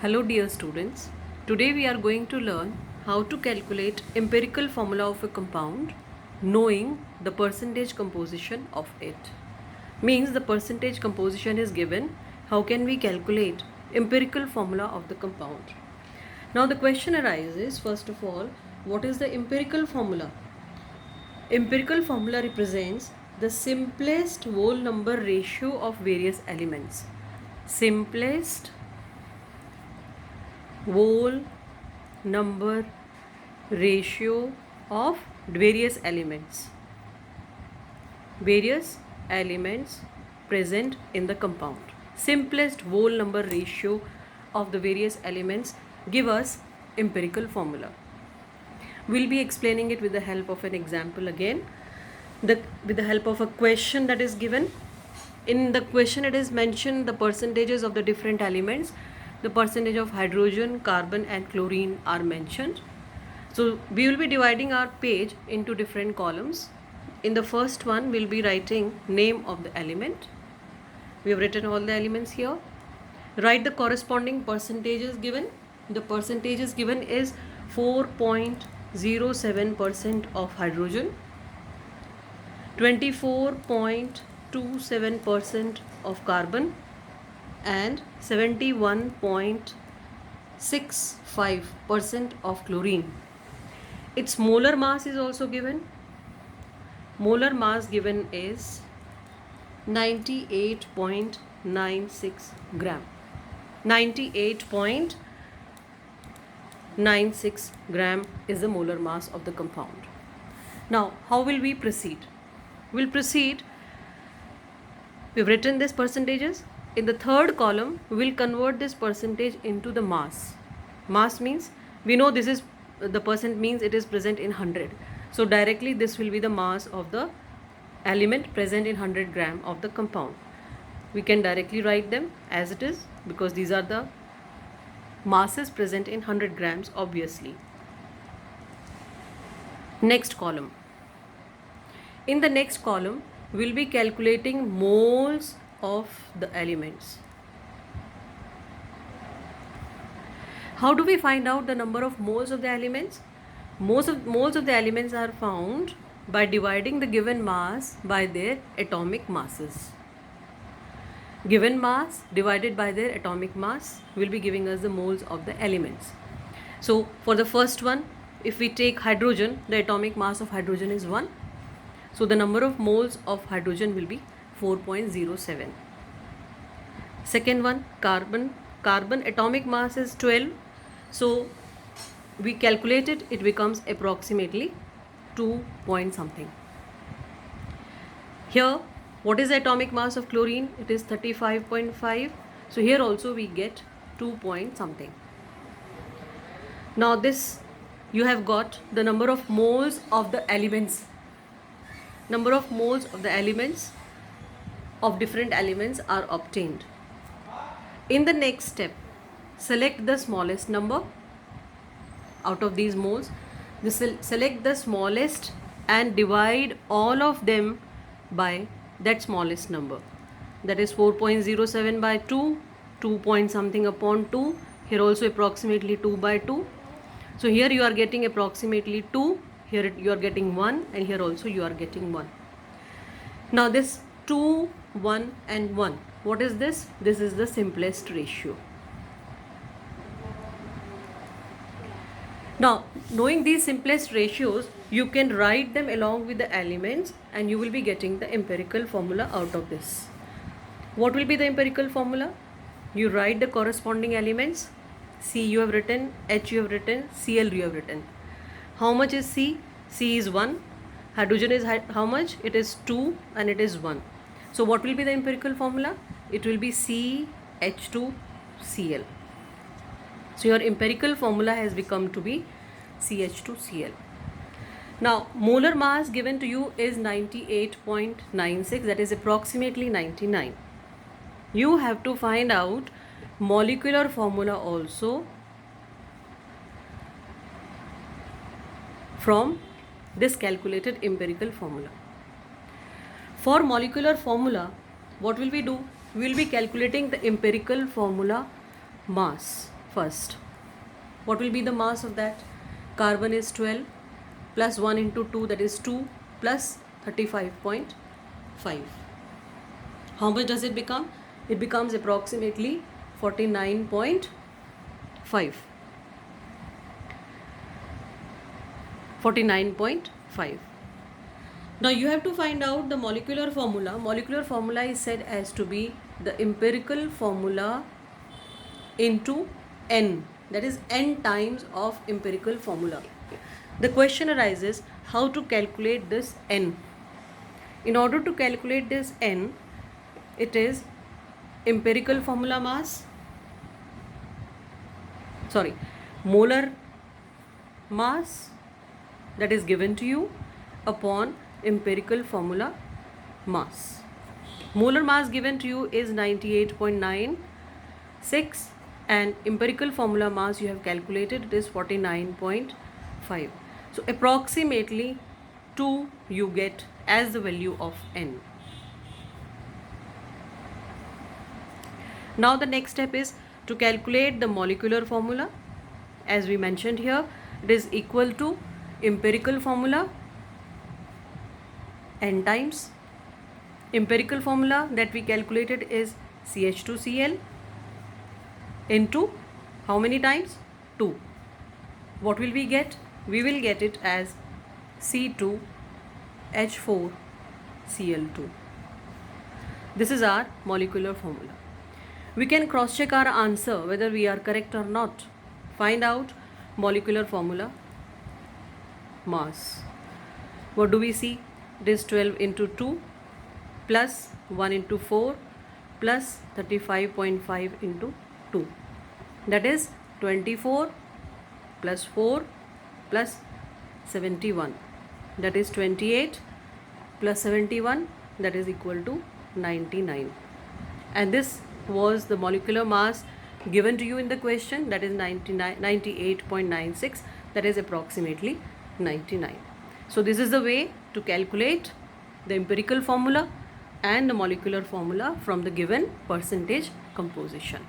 Hello dear students, today we are going to learn how to calculate empirical formula of a compound knowing the percentage composition of it. Means the percentage composition is given, how can we calculate empirical formula of the compound? Now the question arises, first of all, what is the empirical formula? Empirical formula represents the simplest whole number ratio of various elements. Simplest whole number ratio of various elements present in the compound. Simplest whole number ratio of the various elements give us empirical formula. We'll be explaining it with the help of an example again, with the help of a question that is given. In the question it is mentioned the percentages of the different elements. The percentage of hydrogen, carbon and chlorine are mentioned. So we will be dividing our page into different columns. In the first one we'll be writing name of the element. We have written all the elements here. Write the corresponding percentages given. The percentages given is 4.07% of hydrogen, 24.27% of carbon and 71.65% of chlorine. Its molar mass is also given. Molar mass given is 98.96 gram. 98.96 gram is the molar mass of the compound. Now, how will we proceed? We'll proceed. We've written these percentages. In the third column, we will convert this percentage into the mass. Mass means, we know this is the percent means it is present in 100. So directly this will be the mass of the element present in 100 gram of the compound. We can directly write them as it is because these are the masses present in 100 grams obviously. Next column. In the next column, we will be calculating moles of the elements. How do we find out the number of moles of the elements? Moles of the elements are found by dividing the given mass by their atomic masses. Given mass divided by their atomic mass will be giving us the moles of the elements. So for the first one, if we take hydrogen, the atomic mass of hydrogen is 1. So the number of moles of hydrogen will be 4.07. Second one, carbon atomic mass is 12. So we calculate it, it becomes approximately 2 point something. Here, what is the atomic mass of chlorine? It is 35.5. So here also we get 2 point something. Now this, you have got the number of moles of the elements. Number of moles of the elements of different elements are obtained. In the next step, select the smallest number out of these moles. Select the smallest and divide all of them by that smallest number. That is 4.07 by 2, 2 point something upon 2. Here also approximately 2 by 2. So here you are getting approximately 2. Here you are getting 1 and here also you are getting 1. Now this 2, 1 and 1. What is this? This is the simplest ratio. Now, knowing these simplest ratios, you can write them along with the elements and you will be getting the empirical formula out of this. What will be the empirical formula? You write the corresponding elements. C you have written, H you have written, Cl you have written. How much is C? C is 1. Hydrogen is how much? It is 2 and it is 1. So what will be the empirical formula? It will be CH2Cl. So your empirical formula has become to be CH2Cl. Now molar mass given to you is 98.96, that is approximately 99. You have to find out molecular formula also from this calculated empirical formula. For molecular formula, what will we do? We will be calculating the empirical formula mass. first. What will be the mass of that? Carbon is 12 plus 1 into 2, that is 2 plus 35.5. How much does it become? It becomes approximately 49.5. 49.5. Now you have to find out the molecular formula. Molecular formula is said as to be the empirical formula into n, that is n times of empirical formula. The question arises how to calculate this n. In order to calculate this n, it is empirical formula mass, molar mass that is given to you upon empirical formula mass. Molar mass given to you is 98.96 and empirical formula mass you have calculated, it is 49.5. So approximately 2 you get as the value of n. Now the next step is to calculate the molecular formula. As we mentioned here, it is equal to empirical formula n times. Empirical formula that we calculated is CH2Cl into how many times? 2. What will we get? We will get it as C2H4Cl2. This is our molecular formula. We can cross check our answer whether we are correct or not. Find out molecular formula mass. What do we see? It is 12 into 2 plus 1 into 4 plus 35.5 into 2. That is 24 plus 4 plus 71. That is 28 plus 71, that is equal to 99. And this was the molecular mass given to you in the question, that is 98.96, that is approximately 99. So this is the way to calculate the empirical formula and the molecular formula from the given percentage composition.